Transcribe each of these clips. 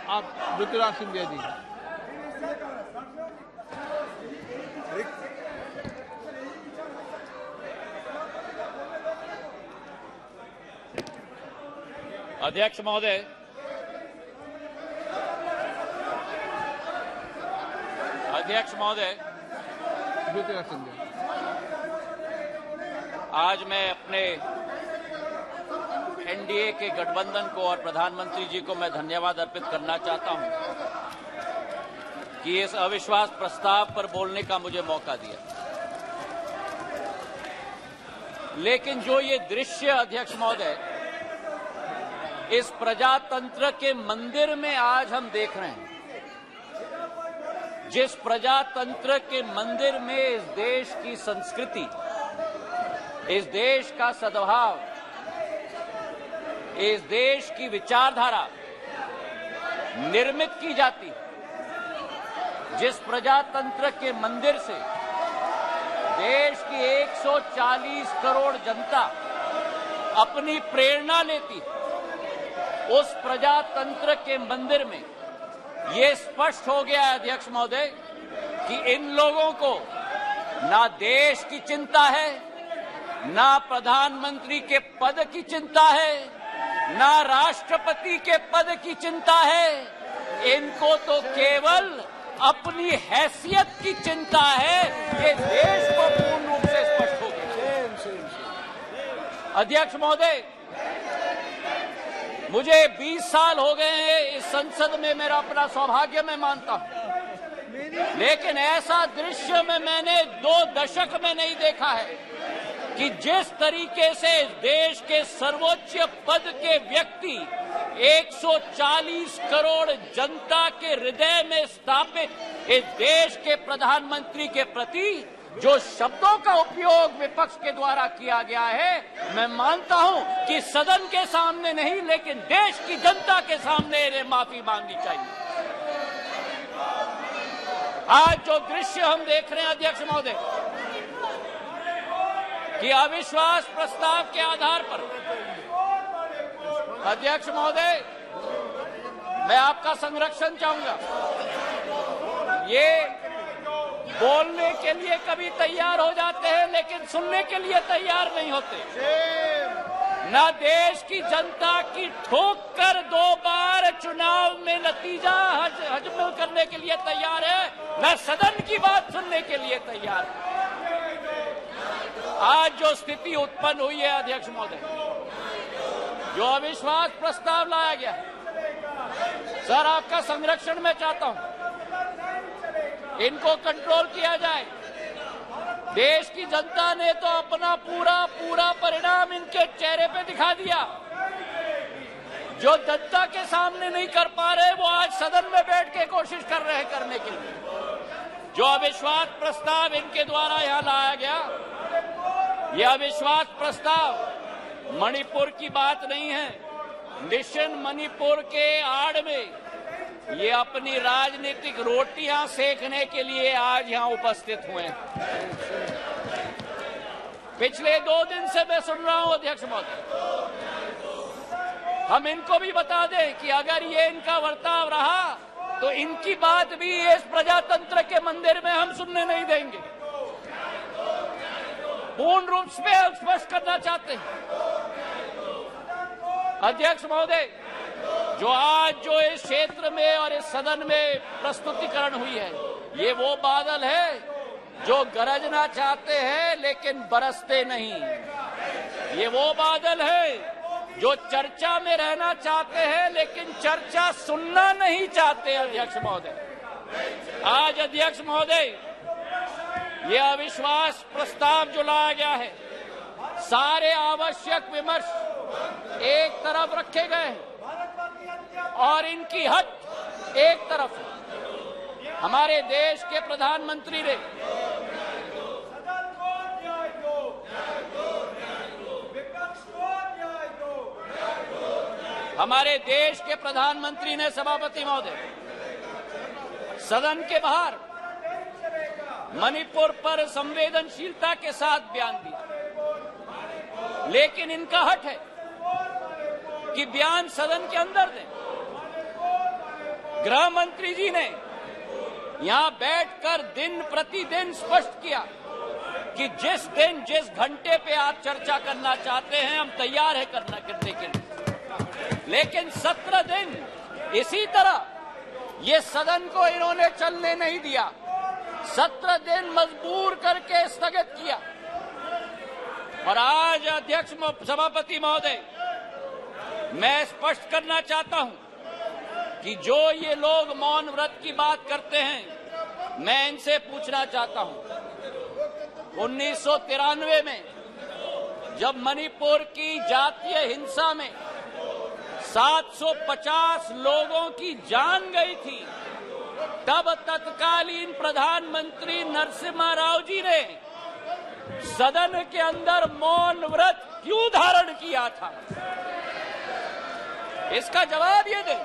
आप ज्योतिराज सिंधिया जी। अध्यक्ष महोदय, ज्योतिराज सिंधिया। आज मैं अपने एनडीए के गठबंधन को और प्रधानमंत्री जी को मैं धन्यवाद अर्पित करना चाहता हूं कि इस अविश्वास प्रस्ताव पर बोलने का मुझे मौका दिया। लेकिन जो ये दृश्य अध्यक्ष महोदय इस प्रजातंत्र के मंदिर में आज हम देख रहे हैं, जिस प्रजातंत्र के मंदिर में इस देश की संस्कृति, इस देश का सद्भाव, इस देश की विचारधारा निर्मित की जाती, जिस प्रजातंत्र के मंदिर से देश की 140 करोड़ जनता अपनी प्रेरणा लेती, उस प्रजातंत्र के मंदिर में ये स्पष्ट हो गया है अध्यक्ष महोदय कि इन लोगों को ना देश की चिंता है, ना प्रधानमंत्री के पद की चिंता है, ना राष्ट्रपति के पद की चिंता है। इनको तो केवल अपनी हैसियत की चिंता है। ये देश को पूर्ण रूप से स्पष्ट हो गया। अध्यक्ष महोदय, मुझे 20 साल हो गए हैं इस संसद में, मेरा अपना सौभाग्य मैं मानता हूं, लेकिन ऐसा दृश्य में मैंने 2 दशक में नहीं देखा है कि जिस तरीके से देश के सर्वोच्च पद के व्यक्ति 140 करोड़ जनता के हृदय में स्थापित इस देश के प्रधानमंत्री के प्रति जो शब्दों का उपयोग विपक्ष के द्वारा किया गया है, मैं मानता हूं कि सदन के सामने नहीं लेकिन देश की जनता के सामने इन्हें माफी मांगनी चाहिए। आज जो दृश्य हम देख रहे हैं अध्यक्ष महोदय कि अविश्वास प्रस्ताव के आधार पर, अध्यक्ष महोदय मैं आपका संरक्षण चाहूंगा। ये बोलने के लिए कभी तैयार हो जाते हैं लेकिन सुनने के लिए तैयार नहीं होते। न देश की जनता की ठोक कर 2 बार चुनाव में नतीजा हजम करने के लिए तैयार है, न सदन की बात सुनने के लिए तैयार है। आज जो स्थिति उत्पन्न हुई है अध्यक्ष महोदय, जो अविश्वास प्रस्ताव लाया गया है, सर आपका संरक्षण मैं चाहता हूं, इनको कंट्रोल किया जाए। देश की जनता ने तो अपना पूरा परिणाम इनके चेहरे पे दिखा दिया। जो जनता के सामने नहीं कर पा रहे वो आज सदन में बैठ के कोशिश कर रहे हैं करने के लिए। जो अविश्वास प्रस्ताव इनके द्वारा यहां लाया गया, यह अविश्वास प्रस्ताव मणिपुर की बात नहीं है। मिशन मणिपुर के आड़ में ये अपनी राजनीतिक रोटियां सेकने के लिए आज यहां उपस्थित हुए हैं। पिछले 2 दिन से मैं सुन रहा हूं अध्यक्ष महोदय, हम इनको भी बता दें कि अगर ये इनका वर्ताव रहा तो इनकी बात भी इस प्रजातंत्र के मंदिर में हम सुनने नहीं देंगे। पूर्ण रूप से स्पष्ट करना चाहते हैं अध्यक्ष महोदय, जो इस क्षेत्र में और इस सदन में प्रस्तुतिकरण हुई है, ये वो बादल है जो गरजना चाहते हैं लेकिन बरसते नहीं। ये वो बादल है जो चर्चा में रहना चाहते हैं लेकिन चर्चा सुनना नहीं चाहते। अध्यक्ष महोदय, आज अध्यक्ष महोदय ये अविश्वास प्रस्ताव जो लाया गया है, सारे आवश्यक विमर्श एक तरफ रखे गए हैं और इनकी हट एक तरफ है। हमारे देश के प्रधानमंत्री ने सभापति महोदय सदन के बाहर मणिपुर पर संवेदनशीलता के साथ बयान दिया, लेकिन इनका हट है कि बयान सदन के अंदर दें। गृह मंत्री जी ने यहां बैठकर दिन प्रतिदिन स्पष्ट किया कि जिस दिन जिस घंटे पे आप चर्चा करना चाहते हैं हम तैयार है करने के लिए। लेकिन 17 दिन इसी तरह ये सदन को इन्होंने चलने नहीं दिया, 17 दिन मजबूर करके स्थगित किया। और आज अध्यक्ष सभापति महोदय, मैं स्पष्ट करना चाहता हूं कि जो ये लोग मौन व्रत की बात करते हैं, मैं इनसे पूछना चाहता हूं 1993 में जब मणिपुर की जातीय हिंसा में 750 लोगों की जान गई थी, तब तत्कालीन प्रधानमंत्री नरसिम्हा राव जी ने सदन के अंदर मौन व्रत क्यों धारण किया था? इसका जवाब ये दें।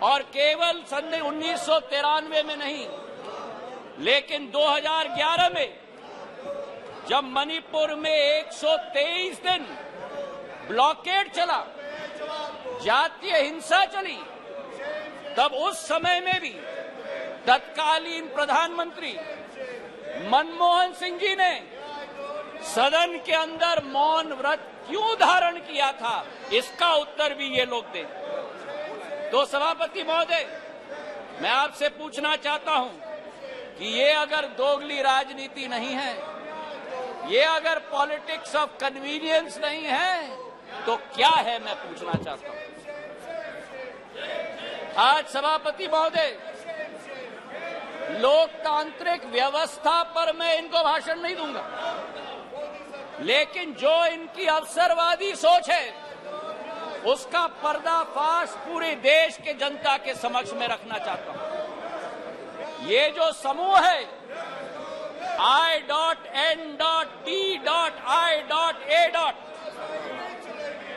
और केवल सन 1993 में नहीं, लेकिन 2011 में जब मणिपुर में 123 दिन ब्लॉकेड चला, जातीय हिंसा चली, तब उस समय में भी तत्कालीन प्रधानमंत्री मनमोहन सिंह जी ने सदन के अंदर मौन व्रत क्यों धारण किया था? इसका उत्तर भी ये लोग दें। तो सभापति महोदय, मैं आपसे पूछना चाहता हूं कि ये अगर दोगली राजनीति नहीं है, ये अगर पॉलिटिक्स ऑफ कन्वीनियंस नहीं है, तो क्या है? मैं पूछना चाहता हूं। आज सभापति महोदय, लोकतांत्रिक व्यवस्था पर मैं इनको भाषण नहीं दूंगा, लेकिन जो इनकी अवसरवादी सोच है उसका पर्दाफाश पूरे देश के जनता के समक्ष में रखना चाहता हूं। ये जो समूह है I.N.D.I.A.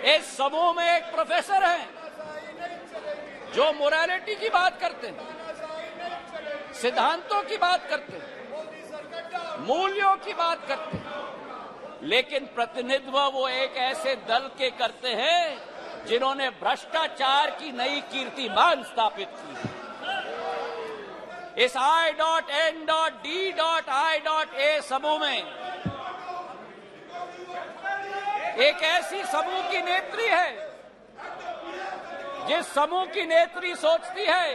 इस समूह में एक प्रोफेसर हैं जो मोरालिटी की बात करते हैं, सिद्धांतों की बात करते हैं, मूल्यों की बात करते हैं, लेकिन प्रतिनिधित्व वो एक ऐसे दल के करते हैं जिन्होंने भ्रष्टाचार की नई कीर्तिमान स्थापित की। इस I.N.D.I.A. समूह में एक ऐसी समूह की नेत्री है जिस समूह की नेत्री सोचती है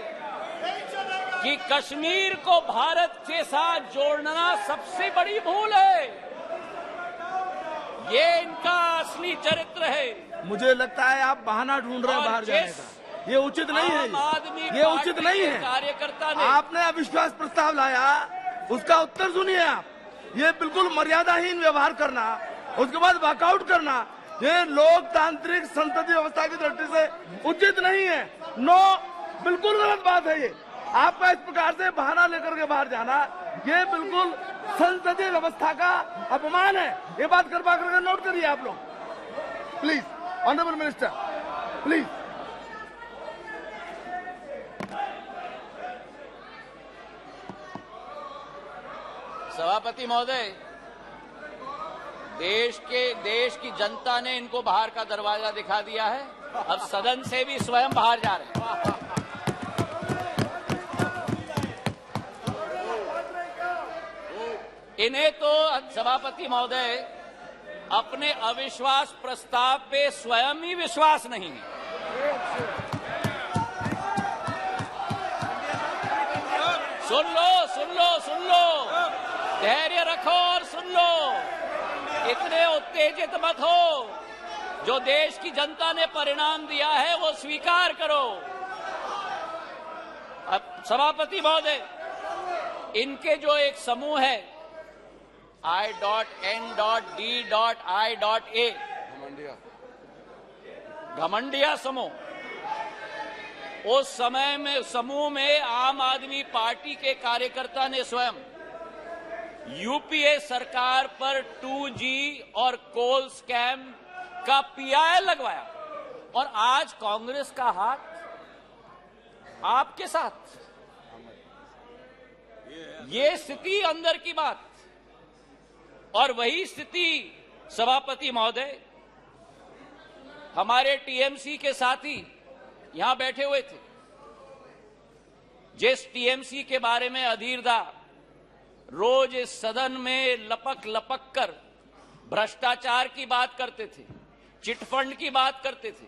कि कश्मीर को भारत के साथ जोड़ना सबसे बड़ी भूल है। ये इनका असली चरित्र है। मुझे लगता है आप बहाना ढूंढ रहे हैं बाहर जाने का। ये उचित नहीं है, ये उचित नहीं है। कार्यकर्ता ने आपने अविश्वास प्रस्ताव लाया, उसका उत्तर सुनिए आप। ये बिल्कुल मर्यादाहीन व्यवहार करना, उसके बाद वॉकआउट करना, ये लोकतांत्रिक संसदीय व्यवस्था की दृष्टि से उचित नहीं है। नो, बिल्कुल गलत बात है ये। आपका इस प्रकार से बहाना लेकर के बाहर जाना, ये बिल्कुल संसदीय व्यवस्था का अपमान है। ये बात करवा करके नोट करिए आप लोग, प्लीज। Honourable minister, please. सभापति महोदय, देश की जनता ने इनको बाहर का दरवाजा दिखा दिया है। अब सदन से भी स्वयं बाहर जा रहे हैं। इन्हें तो सभापति महोदय अपने अविश्वास प्रस्ताव पे स्वयं ही विश्वास नहीं है। सुन लो, सुन लो, सुन लो, धैर्य रखो और सुन लो। इतने उत्तेजित मत हो। जो देश की जनता ने परिणाम दिया है वो स्वीकार करो। अब सभापति महोदय, इनके जो एक समूह है I.N.D.I.A. घमंडिया समूह, उस समय में समूह में आम आदमी पार्टी के कार्यकर्ता ने स्वयं यूपीए सरकार पर 2G और कोल स्कैम का PI लगवाया, और आज कांग्रेस का हाथ आपके साथ। ये स्थिति अंदर की बात। और वही स्थिति सभापति महोदय हमारे टीएमसी के साथी यहां बैठे हुए थे। जिस टीएमसी के बारे में अधीरदा रोज इस सदन में लपक लपक कर भ्रष्टाचार की बात करते थे, चिटफंड की बात करते थे,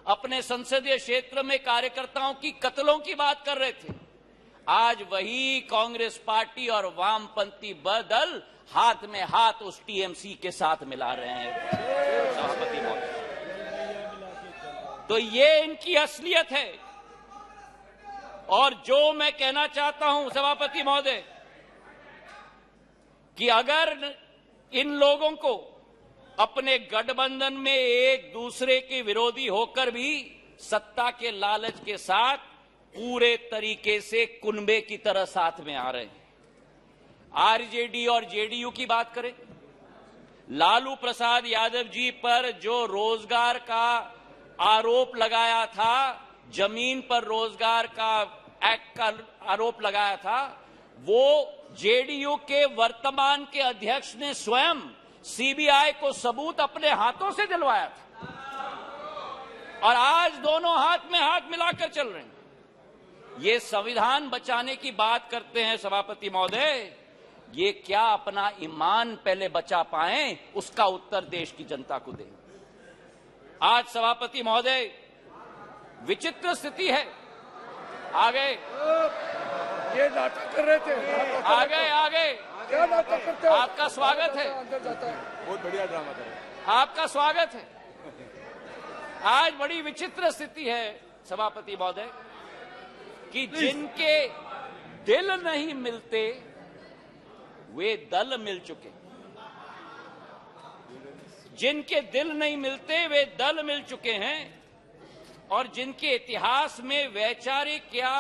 अपने संसदीय क्षेत्र में कार्यकर्ताओं की कत्लों की बात कर रहे थे, आज वही कांग्रेस पार्टी और वामपंथी दल हाथ में हाथ उस टीएमसी के साथ मिला रहे हैं। सभापति महोदय, तो ये इनकी असलियत है। और जो मैं कहना चाहता हूं सभापति महोदय कि अगर इन लोगों को अपने गठबंधन में एक दूसरे के विरोधी होकर भी सत्ता के लालच के साथ पूरे तरीके से कुनबे की तरह साथ में आ रहे हैं। आरजेडी और जेडीयू की बात करें, लालू प्रसाद यादव जी पर जो रोजगार का आरोप लगाया था, जमीन पर रोजगार का एक्ट का आरोप लगाया था, वो जेडीयू के वर्तमान के अध्यक्ष ने स्वयं सीबीआई को सबूत अपने हाथों से दिलवाया था और आज दोनों हाथ में हाथ मिलाकर चल रहे हैं। ये संविधान बचाने की बात करते हैं सभापति महोदय, ये क्या अपना ईमान पहले बचा पाएं, उसका उत्तर देश की जनता को दें। आज सभापति महोदय विचित्र स्थिति है। आगे ये नाटक कर रहे थे, आगे क्या नाटक करते हो? आपका स्वागत है, अंदर जाता है। बहुत बढ़िया ड्रामा कर रहे हैं। आपका स्वागत है। आज बड़ी विचित्र स्थिति है सभापति महोदय कि जिनके दिल नहीं मिलते वे दल मिल चुके, जिनके दिल नहीं मिलते वे दल मिल चुके हैं और जिनके इतिहास में वैचारिक या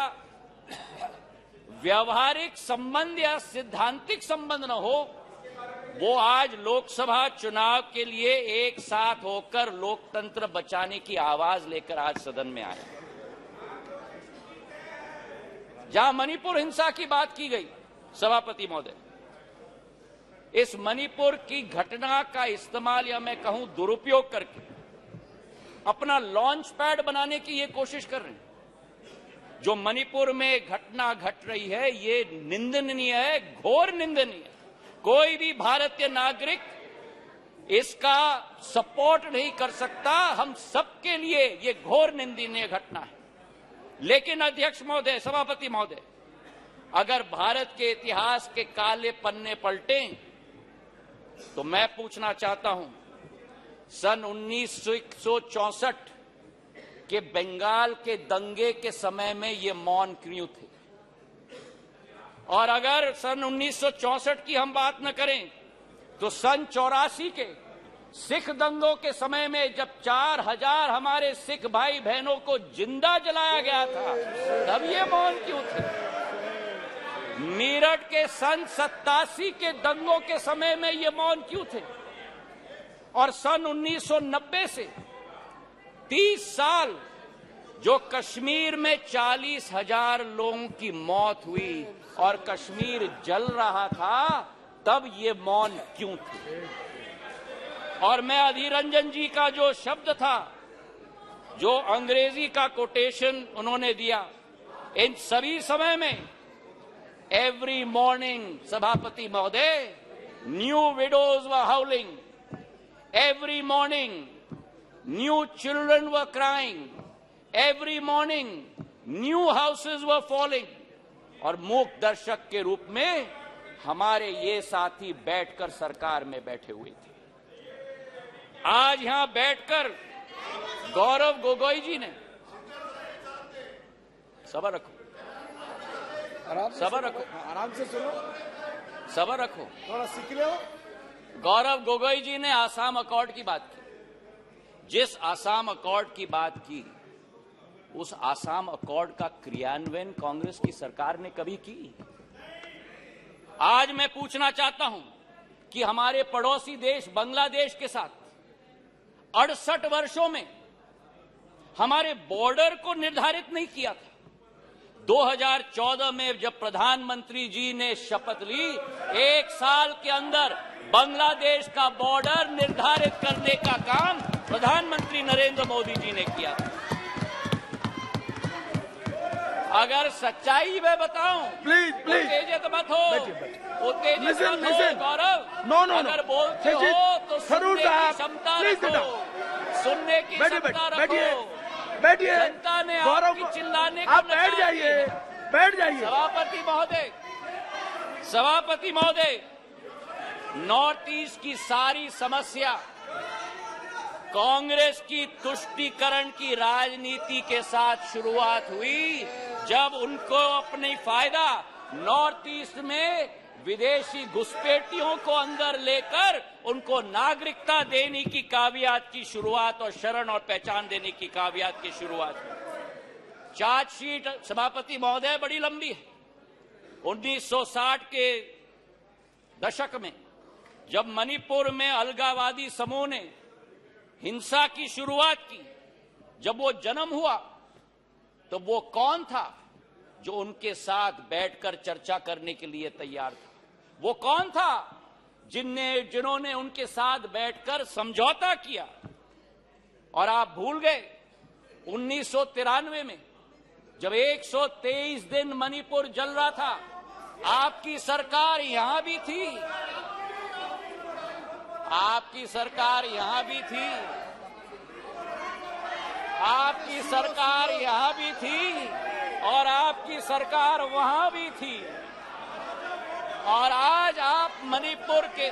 व्यवहारिक संबंध या सिद्धांतिक संबंध न हो, वो आज लोकसभा चुनाव के लिए एक साथ होकर लोकतंत्र बचाने की आवाज लेकर आज सदन में आए। जहां मणिपुर हिंसा की बात की गई सभापति महोदय, इस मणिपुर की घटना का इस्तेमाल या मैं कहूं दुरुपयोग करके अपना लॉन्च पैड बनाने की ये कोशिश कर रहे हैं। जो मणिपुर में घटना घट रही है ये निंदनीय है, घोर निंदनीय है। कोई भी भारतीय नागरिक इसका सपोर्ट नहीं कर सकता। हम सबके लिए ये घोर निंदनीय घटना है। लेकिन अध्यक्ष महोदय, सभापति महोदय, अगर भारत के इतिहास के काले पन्ने पलटें तो मैं पूछना चाहता हूं, सन 1964 के बंगाल के दंगे के समय में ये मौन क्यों थे? और अगर सन 1964 की हम बात न करें तो सन 84 के सिख दंगों के समय में जब 4000 हमारे सिख भाई बहनों को जिंदा जलाया गया था, तब ये मौन क्यों थे? मेरठ के सन 87 के दंगों के समय में ये मौन क्यों थे? और सन 1990 से 30 साल जो कश्मीर में 40,000 लोगों की मौत हुई और कश्मीर जल रहा था, तब ये मौन क्यों थे? और मैं अधीर रंजन जी का जो शब्द था, जो अंग्रेजी का कोटेशन उन्होंने दिया, इन सभी समय में एवरी मॉर्निंग सभापति महोदय, new widows were हाउलिंग, every morning new children were crying, every morning new houses were falling. और मूक दर्शक के रूप में हमारे ये साथी बैठकर सरकार में बैठे हुए थे। आज यहां बैठकर गौरव गोगोई जी ने, सबर रखो, सबर रखो, आराम से सुनो, सबर रखो, थोड़ा सीख लो। गौरव गोगोई जी ने आसाम अकॉर्ड की बात की। जिस आसाम अकॉर्ड की बात की, उस आसाम अकॉर्ड का क्रियान्वयन कांग्रेस की सरकार ने कभी की? आज मैं पूछना चाहता हूं कि हमारे पड़ोसी देश बांग्लादेश के साथ 68 वर्षों में हमारे बॉर्डर को निर्धारित नहीं किया था। 2014 में जब प्रधानमंत्री जी ने शपथ ली, 1 साल के अंदर बांग्लादेश का बॉर्डर निर्धारित करने का काम प्रधानमंत्री नरेंद्र मोदी जी ने किया। अगर सच्चाई मैं बताऊं, प्लीज प्लीज उत्तेजित मत हो, उत्तेजित Listen, मत हो listen. गौरव। No, no, no. अगर बोलते Shashid, हो तो थरूर सुनने की साहब, क्षमता please sit रखो, सुनने की बैठिए क्षमता बैठिए रखो। बैठिए जनता ने गौरव आपकी चिल्लाने को आप बैठ नकार जाइए दिया। बैठ जाइए। सभापति महोदय, नॉर्थ ईस्ट की सारी समस्या कांग्रेस की तुष्टीकरण की राजनीति के साथ शुरुआत हुई, जब उनको अपनी फायदा नॉर्थ ईस्ट में विदेशी घुसपैठियों को अंदर लेकर उनको नागरिकता देने की कावियात की शुरुआत और शरण और पहचान देने की कावियात की शुरुआत। चार्जशीट सभापति महोदय बड़ी लंबी है। 1960 के दशक में जब मणिपुर में अलगाववादी समूह ने हिंसा की शुरुआत की, जब वो जन्म हुआ तो वो कौन था जो उनके साथ बैठकर चर्चा करने के लिए तैयार था? वो कौन था जिन्होंने उनके साथ बैठकर समझौता किया? और आप भूल गए 1993 में जब 123 दिन मणिपुर जल रहा था, आपकी सरकार यहां भी थी, आपकी सरकार यहां भी थी, आपकी सरकार यहां भी थी और आपकी सरकार वहां भी थी। और आज आप मणिपुर के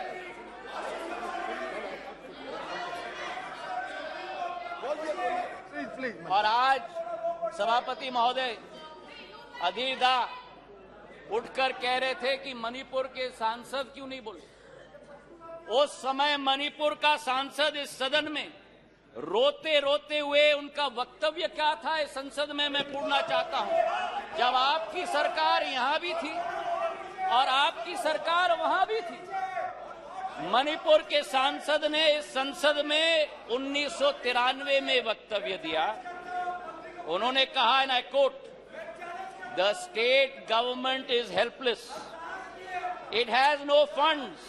और आज सभापति महोदय अधीर दा उठकर कह रहे थे कि मणिपुर के सांसद क्यों नहीं बोले। उस समय मणिपुर का सांसद इस सदन में रोते रोते हुए उनका वक्तव्य क्या था इस संसद में मैं पूछना चाहता हूं। जब आपकी सरकार यहां भी थी और आपकी सरकार वहां भी थी, मणिपुर के सांसद ने इस संसद में 1993 में वक्तव्य दिया। उन्होंने कहा, and I quote, the state government is helpless, it has no funds,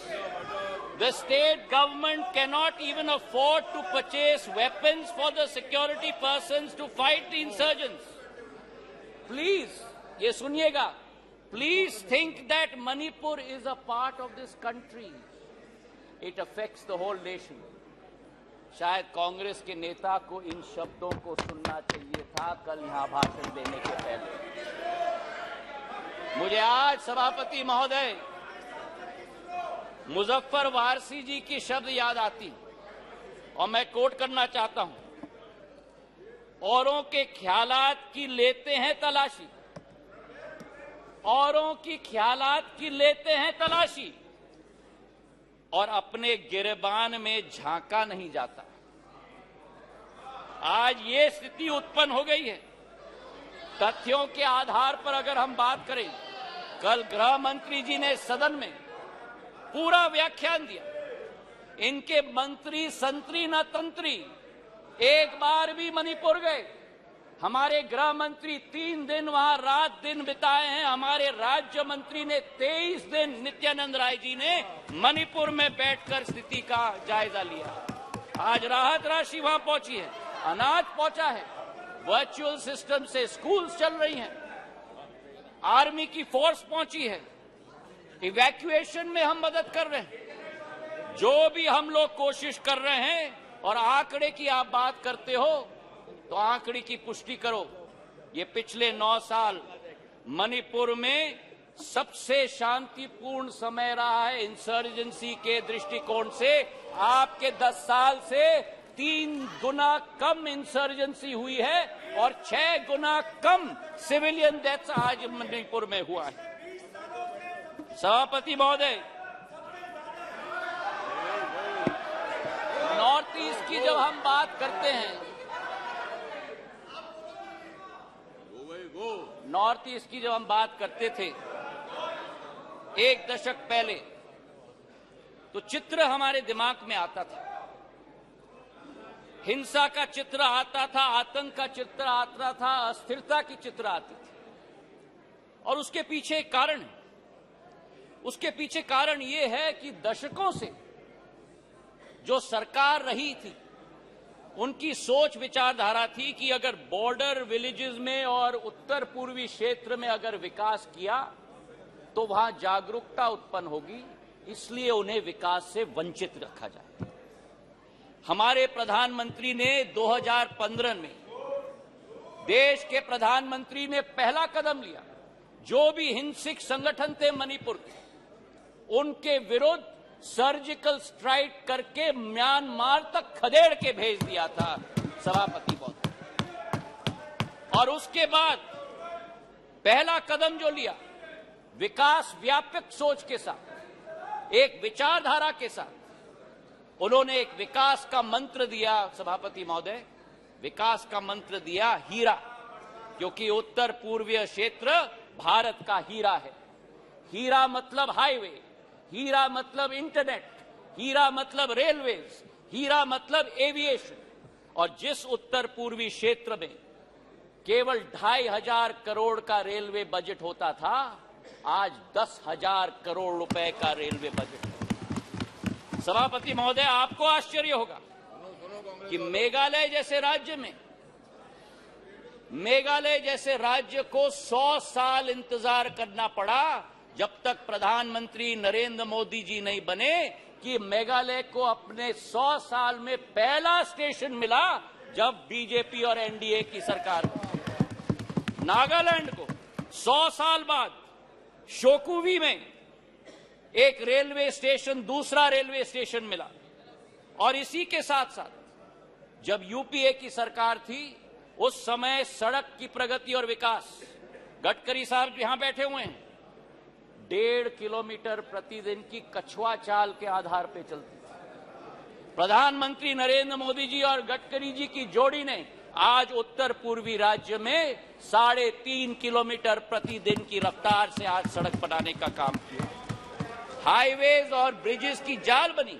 the state government cannot even afford to purchase weapons for the security persons to fight the insurgents. Please, ये सुनिएगा, please think that Manipur is a part of this country. It affects the whole nation. शायद कांग्रेस के नेता को इन शब्दों को सुनना चाहिए था कल यहां भाषण देने के पहले। मुझे आज सभापति महोदय मुजफ्फर वारसी जी की शब्द याद आती और मैं कोट करना चाहता हूं, औरों के ख्यालात की लेते हैं तलाशी, औरों की ख्यालात की लेते हैं तलाशी और अपने गिरबान में झांका नहीं जाता। आज ये स्थिति उत्पन्न हो गई है। तथ्यों के आधार पर अगर हम बात करें, कल गृह मंत्री जी ने सदन में पूरा व्याख्यान दिया। इनके मंत्री संतरी न तंत्री एक बार भी मणिपुर गए। हमारे गृह मंत्री 3 दिन वहां रात दिन बिताए हैं। हमारे राज्य मंत्री ने 23 दिन, नित्यानंद राय जी ने मणिपुर में बैठकर स्थिति का जायजा लिया। आज राहत राशि वहां पहुंची है, अनाज पहुंचा है, वर्चुअल सिस्टम से स्कूल्स चल रही हैं, आर्मी की फोर्स पहुंची है, इवैक्यूएशन में हम मदद कर रहे हैं। जो भी हम लोग कोशिश कर रहे हैं, और आंकड़े की आप बात करते हो तो आंकड़े की पुष्टि करो। ये पिछले 9 साल मणिपुर में सबसे शांतिपूर्ण समय रहा है इंसर्जेंसी के दृष्टिकोण से। आपके 10 साल से 3 गुना कम इंसर्जेंसी हुई है और 6 गुना कम सिविलियन डेथ्स आज मणिपुर में हुआ है। सभापति महोदय, नॉर्थ ईस्ट की जब हम बात करते हैं, नॉर्थ ईस्ट की जब हम बात करते थे 1 दशक पहले, तो चित्र हमारे दिमाग में आता था। हिंसा का चित्र आता था, आतंक का चित्र आता था, अस्थिरता की चित्र आती थी। और उसके पीछे एक कारण है। उसके पीछे कारण यह है कि दशकों से जो सरकार रही थी उनकी सोच विचारधारा थी कि अगर बॉर्डर विलेजेस में और उत्तर पूर्वी क्षेत्र में अगर विकास किया तो वहां जागरूकता उत्पन्न होगी, इसलिए उन्हें विकास से वंचित रखा जाए। हमारे प्रधानमंत्री ने 2015 में देश के प्रधानमंत्री ने पहला कदम लिया। जो भी हिंसक संगठन थे मणिपुर के, उनके विरुद्ध सर्जिकल स्ट्राइक करके म्यांमार तक खदेड़ के भेज दिया था सभापति महोदय। और उसके बाद पहला कदम जो लिया, विकास व्यापक सोच के साथ, एक विचारधारा के साथ, उन्होंने एक विकास का मंत्र दिया सभापति महोदय, विकास का मंत्र दिया हीरा, क्योंकि उत्तर पूर्वीय क्षेत्र भारत का हीरा है। हीरा मतलब हाईवे, हीरा मतलब इंटरनेट, हीरा मतलब रेलवेज, हीरा मतलब एविएशन। और जिस उत्तर पूर्वी क्षेत्र में केवल 2500 करोड़ का रेलवे बजट होता था, आज 10,000 करोड़ रुपए का रेलवे बजट है। सभापति महोदय, आपको आश्चर्य होगा कि मेघालय जैसे राज्य को 100 साल इंतजार करना पड़ा जब तक प्रधानमंत्री नरेंद्र मोदी जी नहीं बने कि मेघालय को अपने 100 साल में पहला स्टेशन मिला जब बीजेपी और एनडीए की सरकार बनी। नागालैंड को 100 साल बाद शोकुवी में एक रेलवे स्टेशन, दूसरा रेलवे स्टेशन मिला। और इसी के साथ साथ जब यूपीए की सरकार थी, उस समय सड़क की प्रगति और विकास, गडकरी साहब यहां बैठे हुए हैं, 1.5 किलोमीटर प्रतिदिन की कछुआ चाल के आधार पर चलती थी। प्रधानमंत्री नरेंद्र मोदी जी और गडकरी जी की जोड़ी ने आज उत्तर पूर्वी राज्य में 3.5 किलोमीटर प्रतिदिन की रफ्तार से आज सड़क बनाने का काम किया। हाईवेज और ब्रिजेस की जाल बनी।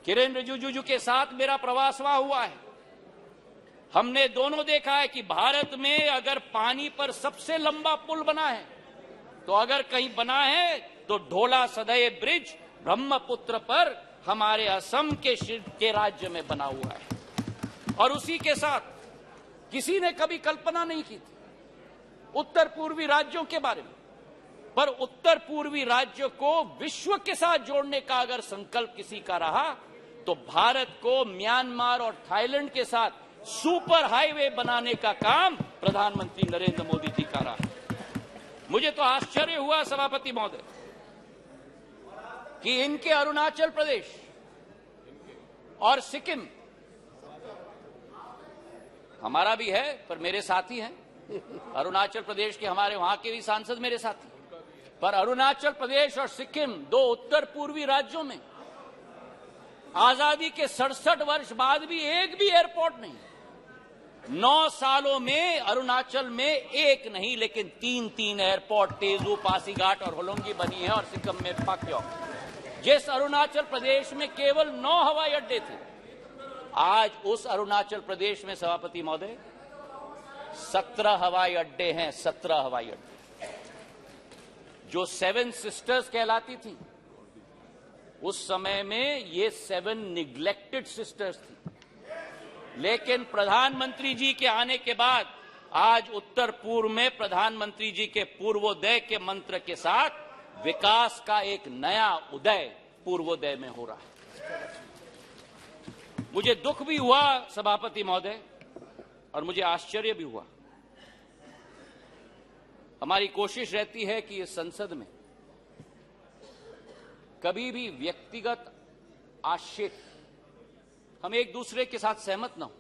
किरेन रिजिजू के साथ मेरा प्रवास वहां हुआ है। हमने दोनों देखा है कि भारत में अगर पानी पर सबसे लंबा पुल बना है, तो अगर कहीं बना है तो ढोला सदय ब्रिज ब्रह्मपुत्र पर हमारे असम के राज्य में बना हुआ है। और उसी के साथ किसी ने कभी कल्पना नहीं की थी उत्तर पूर्वी राज्यों के बारे में, पर उत्तर पूर्वी राज्यों को विश्व के साथ जोड़ने का अगर संकल्प किसी का रहा, तो भारत को म्यांमार और थाईलैंड के साथ सुपर हाईवे बनाने का काम प्रधानमंत्री नरेंद्र मोदी जी का रहा। मुझे तो आश्चर्य हुआ सभापति महोदय कि इनके अरुणाचल प्रदेश और सिक्किम, हमारा भी है पर मेरे साथी हैं, अरुणाचल प्रदेश के हमारे वहां के भी सांसद मेरे साथी, पर अरुणाचल प्रदेश और सिक्किम, 2 उत्तर पूर्वी राज्यों में आजादी के 67 वर्ष बाद भी एक भी एयरपोर्ट नहीं। 9 सालों में अरुणाचल में एक नहीं लेकिन 3 एयरपोर्ट, तेजू, पासीघाट और होलोंगी बनी है, और सिक्किम में पाक्योंग। जिस अरुणाचल प्रदेश में केवल 9 हवाई अड्डे थे, आज उस अरुणाचल प्रदेश में सभापति महोदय 17 हवाई अड्डे हैं। 17 हवाई अड्डे। जो 7 सिस्टर्स कहलाती थी, उस समय में ये 7 निग्लेक्टेड सिस्टर्स थी। लेकिन प्रधानमंत्री जी के आने के बाद आज उत्तर पूर्व में प्रधानमंत्री जी के पूर्वोदय के मंत्र के साथ विकास का एक नया उदय पूर्वोदय में हो रहा है। मुझे दुख भी हुआ सभापति महोदय, और मुझे आश्चर्य भी हुआ। हमारी कोशिश रहती है कि इस संसद में कभी भी व्यक्तिगत आक्षेप, हम एक दूसरे के साथ सहमत न हो,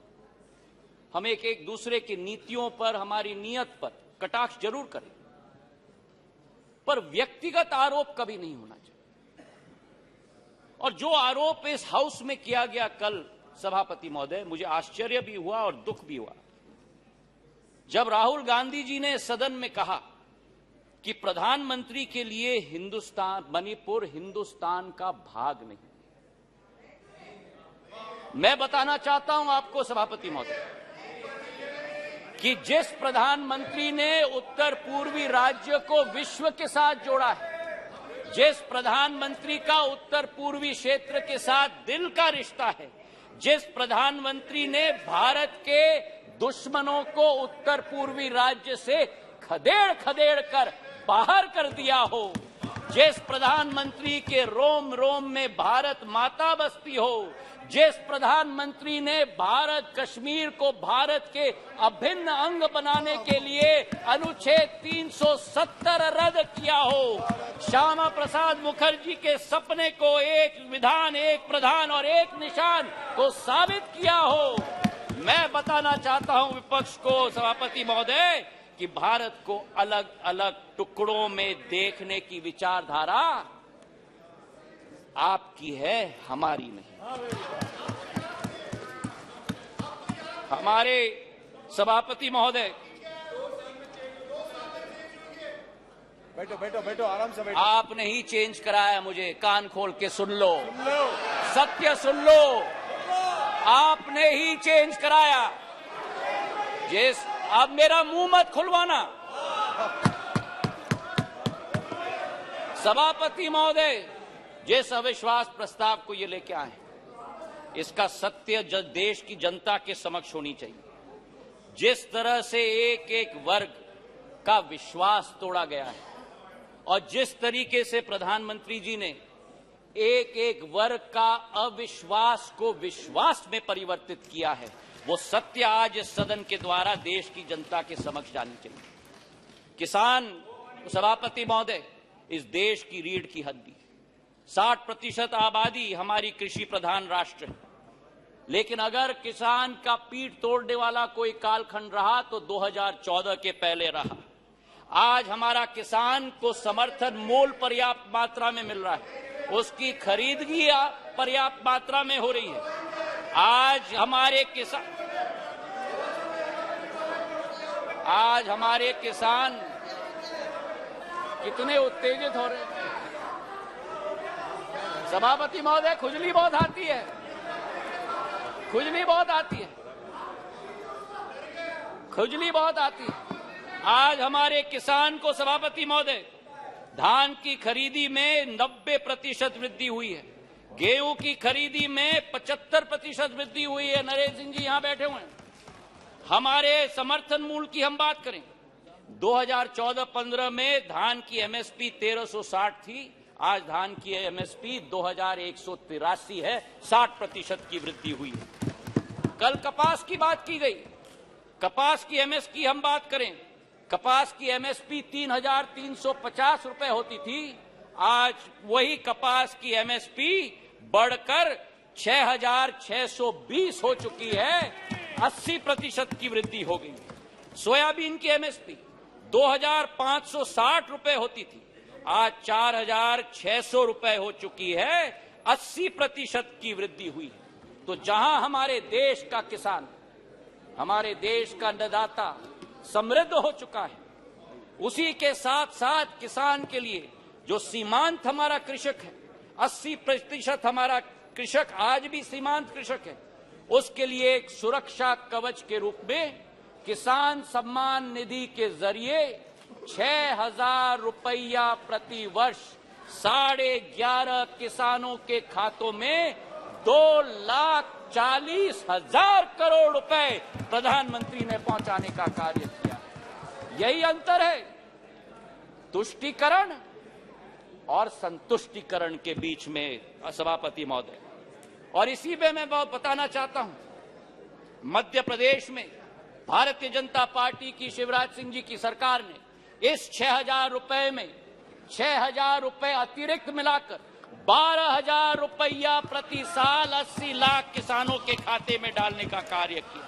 हम एक दूसरे की नीतियों पर, हमारी नीयत पर कटाक्ष जरूर करें, पर व्यक्तिगत आरोप कभी नहीं होना चाहिए। और जो आरोप इस हाउस में किया गया कल सभापति महोदय, मुझे आश्चर्य भी हुआ और दुख भी हुआ जब राहुल गांधी जी ने सदन में कहा कि प्रधानमंत्री के लिए मणिपुर हिंदुस्तान का भाग नहीं। मैं बताना चाहता हूं आपको सभापति महोदय कि जिस प्रधानमंत्री ने उत्तर पूर्वी राज्य को विश्व के साथ जोड़ा है, जिस प्रधानमंत्री का उत्तर पूर्वी क्षेत्र के साथ दिल का रिश्ता है, जिस प्रधानमंत्री ने भारत के दुश्मनों को उत्तर पूर्वी राज्य से खदेड़ खदेड़ कर बाहर कर दिया हो, जिस प्रधानमंत्री के रोम रोम में भारत माता बसती हो, जिस प्रधानमंत्री ने भारत कश्मीर को भारत के अभिन्न अंग बनाने के लिए अनुच्छेद 370 रद्द किया हो, श्यामा प्रसाद मुखर्जी के सपने को एक विधान, एक प्रधान और एक निशान को साबित किया हो। मैं बताना चाहता हूं विपक्ष को, सभापति महोदय, कि भारत को अलग अलग टुकड़ों में देखने की विचारधारा आपकी है, हमारी नहीं। हमारे सभापति महोदय, बैठो बैठो बैठो, आराम से बैठो। आपने ही चेंज कराया मुझे, कान खोल के सुन लो, सत्य सुन लो, आपने ही चेंज कराया। जिस अब मेरा मुंह मत खुलवाना। सभापति महोदय, जिस अविश्वास प्रस्ताव को ये लेके आए, इसका सत्य देश की जनता के समक्ष होनी चाहिए। जिस तरह से एक एक वर्ग का विश्वास तोड़ा गया है और जिस तरीके से प्रधानमंत्री जी ने एक एक वर्ग का अविश्वास को विश्वास में परिवर्तित किया है, वो सत्य आज इस सदन के द्वारा देश की जनता के समक्ष जानी चाहिए। किसान, सभापति महोदय, इस देश की रीढ़ की हड्डी, 60% आबादी हमारी कृषि प्रधान राष्ट्र है, लेकिन अगर किसान का पीठ तोड़ने वाला कोई कालखंड रहा तो 2014 के पहले रहा। आज हमारा किसान को समर्थन मूल्य पर्याप्त मात्रा में मिल रहा है, उसकी खरीदगी पर्याप्त मात्रा में हो रही है। आज हमारे किसान कितने उत्तेजित हो रहे हैं। सभापति महोदय, खुजली बहुत आती है, खुजली बहुत आती है, खुजली बहुत आती है। आज हमारे किसान को, सभापति महोदय, धान की खरीदी में 90% वृद्धि हुई है, गेहूं की खरीदी में 75% वृद्धि हुई है। नरेंद्र सिंह जी यहां बैठे हुए हैं। हमारे समर्थन मूल्य की हम बात करें, 2014-15 में धान की एमएसपी 1360 थी, आज धान की एमएसपी 2183 है, 60% की वृद्धि हुई है। कल कपास की बात की गई, कपास की एमएसपी हम बात करें, कपास की एमएसपी 3350 रुपए होती थी, आज वही कपास की एमएसपी बढ़कर 6620 हो चुकी है, 80% की वृद्धि हो गई। सोयाबीन की एमएसपी 2560 रुपए होती थी, आज 4600 रुपए हो चुकी है, 80% की वृद्धि हुई है। तो जहां हमारे देश का किसान, हमारे देश का अन्नदाता समृद्ध हो चुका है, उसी के साथ साथ किसान के लिए जो सीमांत हमारा कृषक है, 80% हमारा कृषक आज भी सीमांत कृषक है, उसके लिए एक सुरक्षा कवच के रूप में किसान सम्मान निधि के जरिए 6000 रुपया प्रति वर्ष 11.5 किसानों के खातों में 2,40,000 करोड़ रुपए प्रधानमंत्री ने पहुंचाने का कार्य किया। यही अंतर है तुष्टीकरण और संतुष्टीकरण के बीच में, सभापति महोदय। और इसी में मैं बताना चाहता हूं, मध्य प्रदेश में भारतीय जनता पार्टी की शिवराज सिंह जी की सरकार ने इस 6000 रुपए में 6000 रुपए अतिरिक्त मिलाकर 12,000 रुपया प्रति साल 80 लाख किसानों के खाते में डालने का कार्य किया।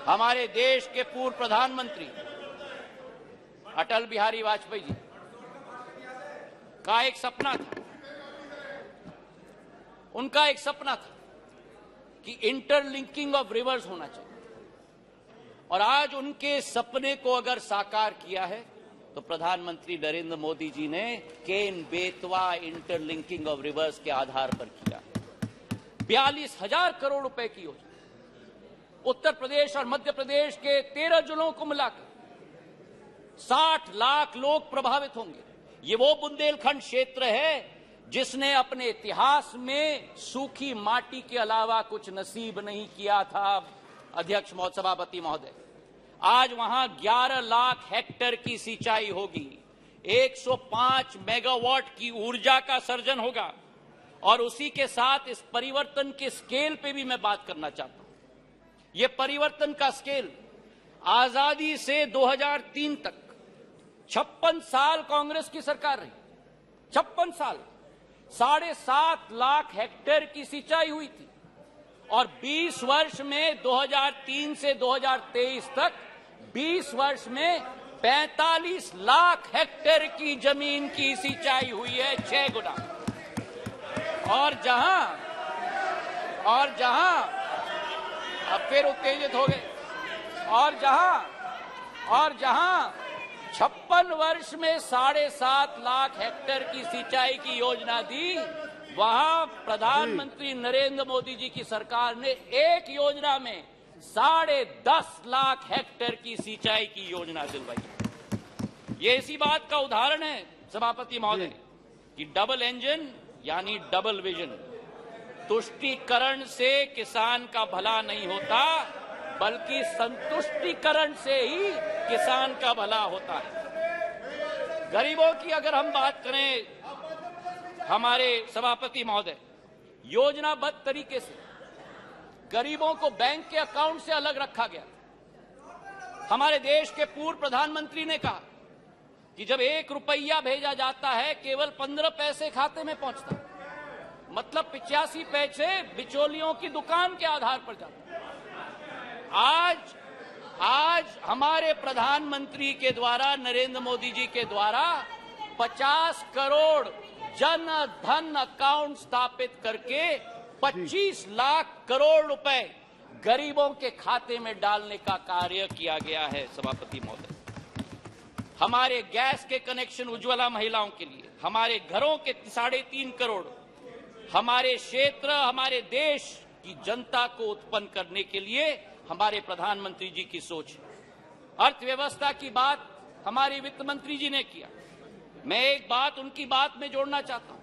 हमारे देश के पूर्व प्रधानमंत्री अटल बिहारी वाजपेयी जी का एक सपना था, उनका एक सपना था कि इंटरलिंकिंग ऑफ रिवर्स होना चाहिए, और आज उनके सपने को अगर साकार किया है तो प्रधानमंत्री नरेंद्र मोदी जी ने Ken Betwa interlinking of reverse के आधार पर किया। 42,000 करोड़ रुपए की योजना, उत्तर प्रदेश और मध्य प्रदेश के 13 जिलों को मिलाकर 60 लाख लोग प्रभावित होंगे। ये वो बुंदेलखंड क्षेत्र है जिसने अपने इतिहास में सूखी माटी के अलावा कुछ नसीब नहीं किया था, अध्यक्ष सभापति महोदय, आज वहां 11 लाख हेक्टेयर की सिंचाई होगी, 105 मेगावाट की ऊर्जा का सर्जन होगा। और उसी के साथ इस परिवर्तन के स्केल पे भी मैं बात करना चाहता हूं। ये परिवर्तन का स्केल आजादी से 2003 तक 56 साल कांग्रेस की सरकार रही, 56 साल 7.5 लाख हेक्टेयर की सिंचाई हुई थी। और 20 वर्ष में 2003 से 2023 तक 20 वर्ष में 45 लाख हेक्टेयर की जमीन की सिंचाई हुई है, 6 गुना। और जहां अब फिर उत्तेजित हो गए, और जहां 56 वर्ष में 7.5 लाख हेक्टेयर की सिंचाई की योजना दी, वहां प्रधानमंत्री नरेंद्र मोदी जी की सरकार ने एक योजना में 10.5 लाख हेक्टेयर की सिंचाई की योजना दिलवाई। ये इसी बात का उदाहरण है सभापति महोदय कि डबल इंजन यानी डबल विजन। तुष्टीकरण से किसान का भला नहीं होता, बल्कि संतुष्टीकरण से ही किसान का भला होता है। गरीबों की अगर हम बात करें हमारे सभापति महोदय, योजनाबद्ध तरीके से गरीबों को बैंक के अकाउंट से अलग रखा गया। हमारे देश के पूर्व प्रधानमंत्री ने कहा कि जब 1 रुपया भेजा जाता है केवल 15 पैसे खाते में पहुंचता, मतलब 85 पैसे बिचौलियों की दुकान के आधार पर जाते। आज हमारे प्रधानमंत्री के द्वारा, नरेंद्र मोदी जी के द्वारा 50 करोड़ जन धन अकाउंट स्थापित करके 25 लाख करोड़ रुपए गरीबों के खाते में डालने का कार्य किया गया है सभापति महोदय। हमारे गैस के कनेक्शन उज्ज्वला महिलाओं के लिए, हमारे घरों के 3.5 करोड़, हमारे क्षेत्र, हमारे देश की जनता को उत्पन्न करने के लिए हमारे प्रधानमंत्री जी की सोच है। अर्थव्यवस्था की बात हमारे वित्त मंत्री जी ने किया। मैं एक बात उनकी बात में जोड़ना चाहता हूं।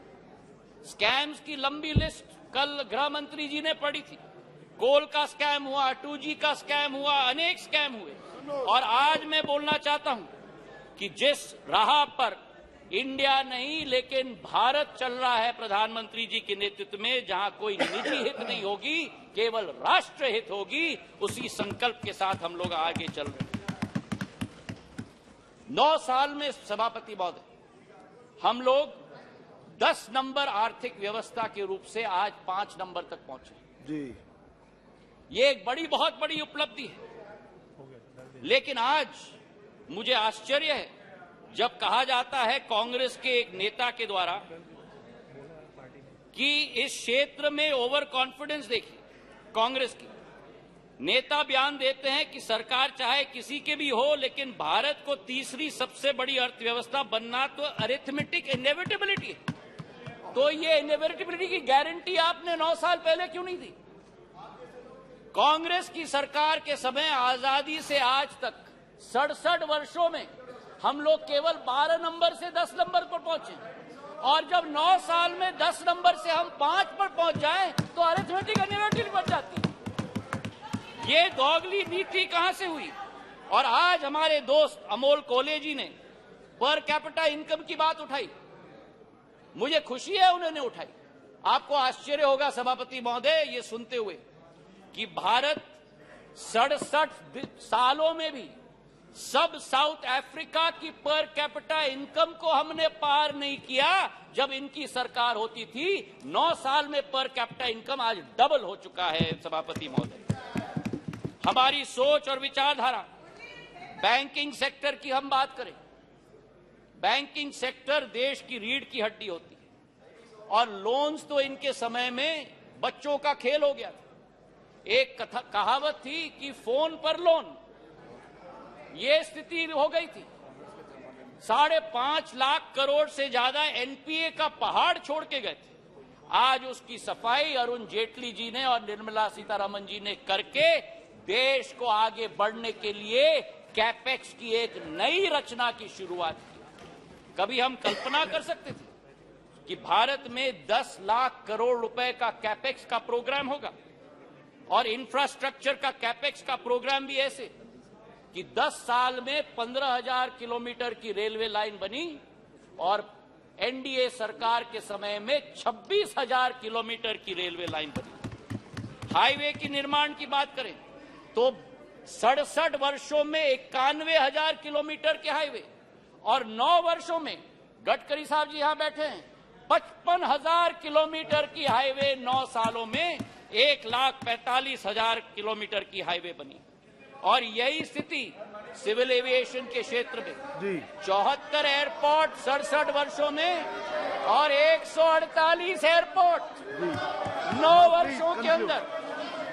स्कैम्स की लंबी लिस्ट कल गृह मंत्री जी ने पढ़ी थी। कोल का स्कैम हुआ, 2G का स्कैम हुआ, अनेक स्कैम हुए। और आज मैं बोलना चाहता हूं कि जिस राह पर इंडिया नहीं लेकिन भारत चल रहा है प्रधानमंत्री जी के नेतृत्व में, जहां कोई निजी हित नहीं होगी, केवल राष्ट्र हित होगी, उसी संकल्प के साथ हम लोग आगे चल रहे हैं। 9 साल में सभापति महोदय हम लोग 10 नंबर आर्थिक व्यवस्था के रूप से आज 5 नंबर तक पहुंचे जी। ये एक बहुत बड़ी उपलब्धि है। लेकिन आज मुझे आश्चर्य है जब कहा जाता है कांग्रेस के एक नेता के द्वारा कि इस क्षेत्र में ओवर कॉन्फिडेंस देखिए। कांग्रेस के नेता बयान देते हैं कि सरकार चाहे किसी के भी हो, लेकिन भारत को तीसरी सबसे बड़ी अर्थव्यवस्था बनना तो अरिथमेटिक इनएविटेबिलिटी है। तो ये इनएविटेबिलिटी की गारंटी आपने 9 साल पहले क्यों नहीं दी? कांग्रेस की सरकार के समय आजादी से आज तक 67 वर्षों में हम लोग केवल 12 नंबर से 10 नंबर पर पहुंचे, और जब 9 साल में 10 नंबर से हम 5 पर पहुंच जाएं तो अरिथमेटिक इनएविटेबिलिटी बन जाती है। ये दोगली नीति कहां से हुई? और आज हमारे दोस्त अमोल कोले जी ने पर कैपिटा इनकम की बात उठाई। मुझे खुशी है उन्होंने उठाई। आपको आश्चर्य होगा सभापति महोदय ये सुनते हुए कि भारत 67 सालों में भी सब साउथ अफ्रीका की पर कैपिटा इनकम को हमने पार नहीं किया जब इनकी सरकार होती थी। 9 साल में पर कैपिटा इनकम आज डबल हो चुका है सभापति महोदय। हमारी सोच और विचारधारा, बैंकिंग सेक्टर की हम बात करें, बैंकिंग सेक्टर देश की रीढ़ की हड्डी होती है, और लोन्स तो इनके समय में बच्चों का खेल हो गया था। एक कहावत थी कि फोन पर लोन, ये स्थिति हो गई थी। 5.5 लाख करोड़ से ज्यादा एनपीए का पहाड़ छोड़ के गए थे। आज उसकी सफाई अरुण जेटली जी ने और निर्मला सीतारमण जी ने करके देश को आगे बढ़ने के लिए कैपेक्स की एक नई रचना की शुरुआत की। कभी हम कल्पना कर सकते थे कि भारत में 10 लाख करोड़ रुपए का कैपेक्स का प्रोग्राम होगा और इंफ्रास्ट्रक्चर का कैपेक्स का प्रोग्राम भी ऐसे कि 10 साल में 15,000 किलोमीटर की रेलवे लाइन बनी और एनडीए सरकार के समय में 26,000 किलोमीटर की रेलवे लाइन बनी। हाईवे की निर्माण की बात करें तो 67 वर्षों में 91,000 किलोमीटर के हाईवे और 9 वर्षों में, गडकरी साहब जी यहां बैठे हैं, 55,000 किलोमीटर की हाईवे 9 सालों में 1,45,000 किलोमीटर की हाईवे बनी। और यही स्थिति सिविल एविएशन के क्षेत्र में 74 एयरपोर्ट 67 वर्षों में और 148 एयरपोर्ट 9 वर्षों के अंदर।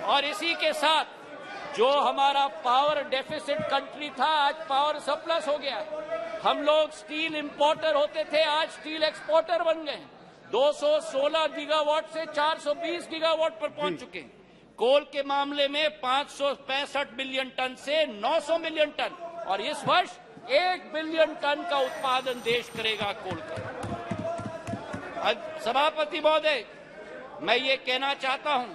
और इसी के साथ जो हमारा पावर डेफिसिट कंट्री था आज पावर सरप्लस हो गया। हम लोग स्टील इंपोर्टर होते थे, आज स्टील एक्सपोर्टर बन गए। 216 गीगावाट से 420 गीगावाट पर पहुंच चुके हैं। कोल के मामले में 565 बिलियन टन से 900 मिलियन टन और इस वर्ष 1 बिलियन टन का उत्पादन देश करेगा कोल का। सभापति महोदय, मैं ये कहना चाहता हूं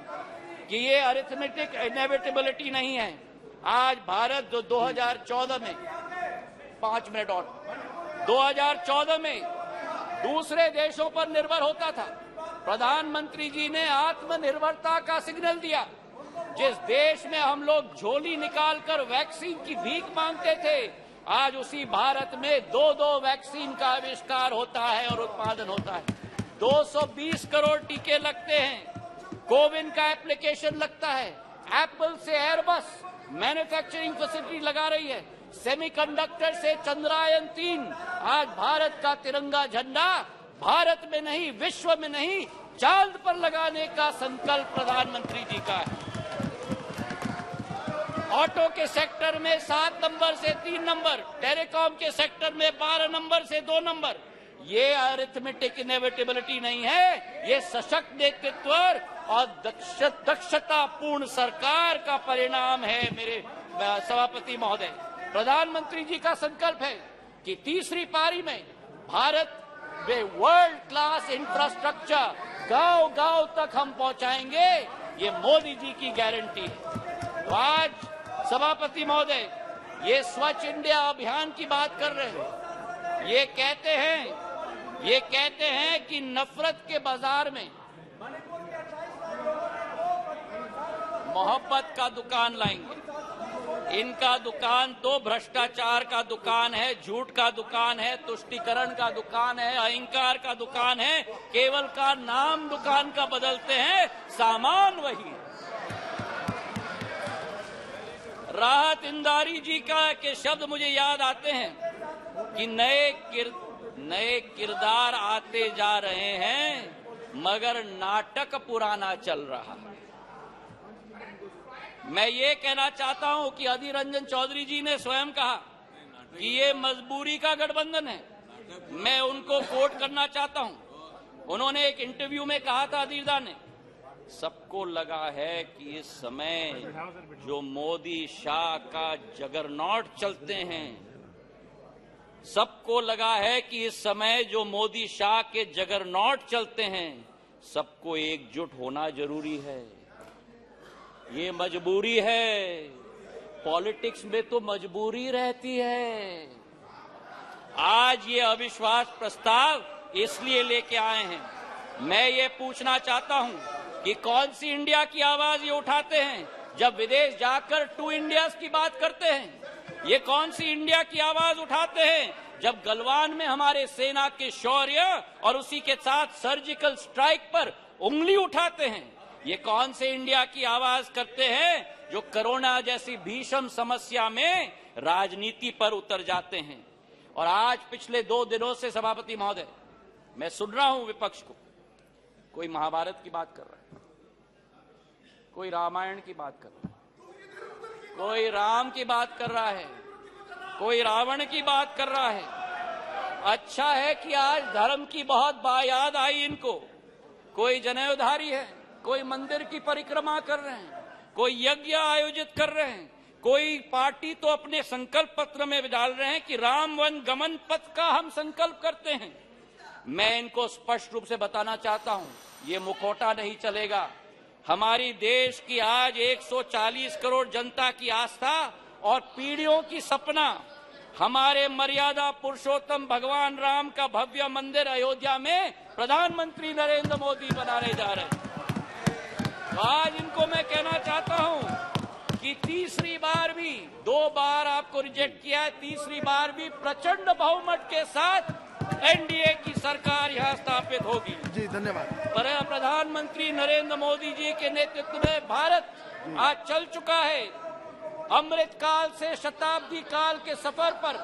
कि ये अरिथमेटिक इनएविटेबिलिटी नहीं है। आज भारत जो 2014 में 5 मिनट और 2014 में दूसरे देशों पर निर्भर होता था, प्रधानमंत्री जी ने आत्मनिर्भरता का सिग्नल दिया। जिस देश में हम लोग झोली निकालकर वैक्सीन की भीख मांगते थे, आज उसी भारत में 2 वैक्सीन का आविष्कार होता है और उत्पादन होता है। 220 करोड़ टीके लगते हैं, कोविन का एप्लीकेशन लगता है, एप्पल से एयरबस मैन्युफैक्चरिंग फैसिलिटी लगा रही है, सेमीकंडक्टर से चंद्रयान 3। आज भारत का तिरंगा झंडा भारत में नहीं, विश्व में नहीं, चांद पर लगाने का संकल्प प्रधानमंत्री जी का है। ऑटो के सेक्टर में 7 नंबर से 3 नंबर, टेलीकॉम के सेक्टर में 12 नंबर से 2 नंबर। ये अरिथमेटिक इनएविटेबिलिटी नहीं है, ये सशक्त नेतृत्व और दक्षतापूर्ण सरकार का परिणाम है। मेरे सभापति महोदय, प्रधानमंत्री जी का संकल्प है कि तीसरी पारी में भारत वे वर्ल्ड क्लास इंफ्रास्ट्रक्चर गांव-गांव तक हम पहुंचाएंगे, ये मोदी जी की गारंटी है। तो आज सभापति महोदय, ये स्वच्छ इंडिया अभियान की बात कर रहे हैं। ये कहते हैं कि नफरत के बाजार में मोहब्बत का दुकान लाएंगे। इनका दुकान तो भ्रष्टाचार का दुकान है, झूठ का दुकान है, तुष्टीकरण का दुकान है, अहंकार का दुकान है। केवल का नाम दुकान का बदलते हैं, सामान वही है। राहत इंदारी जी के शब्द मुझे याद आते हैं कि नए किरदार आते जा रहे हैं मगर नाटक पुराना चल रहा है। मैं ये कहना चाहता हूं कि अधीर रंजन चौधरी जी ने स्वयं कहा कि ये मजबूरी का गठबंधन है। मैं उनको कोट करना चाहता हूं। उन्होंने एक इंटरव्यू में कहा था, अधीरदा ने, सबको लगा है कि इस समय जो मोदी शाह का जगरनॉट चलते हैं, सबको लगा है कि इस समय जो मोदी शाह के जगरनॉट चलते हैं, सबको एकजुट होना जरूरी है। ये मजबूरी है, पॉलिटिक्स में तो मजबूरी रहती है। आज ये अविश्वास प्रस्ताव इसलिए लेके आए हैं। मैं ये पूछना चाहता हूं कि कौन सी इंडिया की आवाज ये उठाते हैं जब विदेश जाकर 2 इंडियाज की बात करते हैं। ये कौन सी इंडिया की आवाज उठाते हैं जब गलवान में हमारे सेना के शौर्य और उसी के साथ सर्जिकल स्ट्राइक पर उंगली उठाते हैं। ये कौन से इंडिया की आवाज करते हैं जो कोरोना जैसी भीषण समस्या में राजनीति पर उतर जाते हैं। और आज पिछले 2 दिनों से सभापति महोदय, मैं सुन रहा हूं विपक्ष को, कोई महाभारत की बात कर रहा है, कोई रामायण की बात कर रहा है, कोई राम की बात कर रहा है, कोई रावण की बात कर रहा है। अच्छा है कि आज धर्म की बहुत याद आई इनको। कोई जनेऊधारी है, कोई मंदिर की परिक्रमा कर रहे हैं, कोई यज्ञ आयोजित कर रहे हैं, कोई पार्टी तो अपने संकल्प पत्र में डाल रहे हैं कि राम वन गमन पथ का हम संकल्प करते हैं। मैं इनको स्पष्ट रूप से बताना चाहता हूं, ये मुखौटा नहीं चलेगा। हमारी देश की आज 140 करोड़ जनता की आस्था और पीढ़ियों की सपना हमारे मर्यादा पुरुषोत्तम भगवान राम का भव्य मंदिर अयोध्या में प्रधानमंत्री नरेंद्र मोदी बनाने जा रहे हैं। तो आज इनको मैं कहना चाहता हूं कि तीसरी बार भी, 2 बार आपको रिजेक्ट किया है, तीसरी बार भी प्रचंड बहुमत के साथ एनडीए की सरकार यहां स्थापित होगी। जी धन्यवाद। पर प्रधानमंत्री नरेंद्र मोदी जी के नेतृत्व में भारत आज चल चुका है अमृत काल से शताब्दी काल के सफर पर।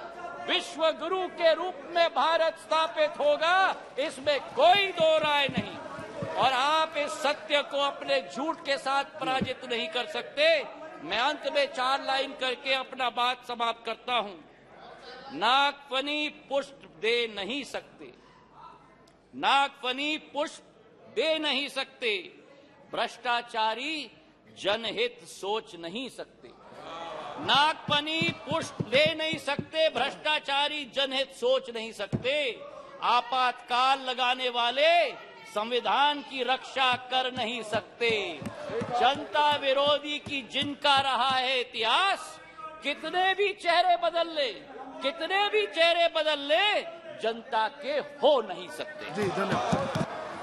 विश्व गुरु के रूप में भारत स्थापित होगा, इसमें कोई दो राय नहीं। और आप इस सत्य को अपने झूठ के साथ पराजित नहीं कर सकते। मैं अंत में 4 लाइन करके अपना बात समाप्त करता हूं। नागफनी पुष्प दे नहीं सकते, नागफनी पुष्प दे नहीं सकते, भ्रष्टाचारी जनहित सोच नहीं सकते। नागफनी पुष्प दे नहीं सकते, भ्रष्टाचारी जनहित सोच नहीं सकते। आपातकाल लगाने वाले संविधान की रक्षा कर नहीं सकते। जनता विरोधी की जिनका रहा है इतिहास, कितने भी चेहरे बदल ले, कितने भी चेहरे बदल ले, जनता के हो नहीं सकते। जी धन्यवाद।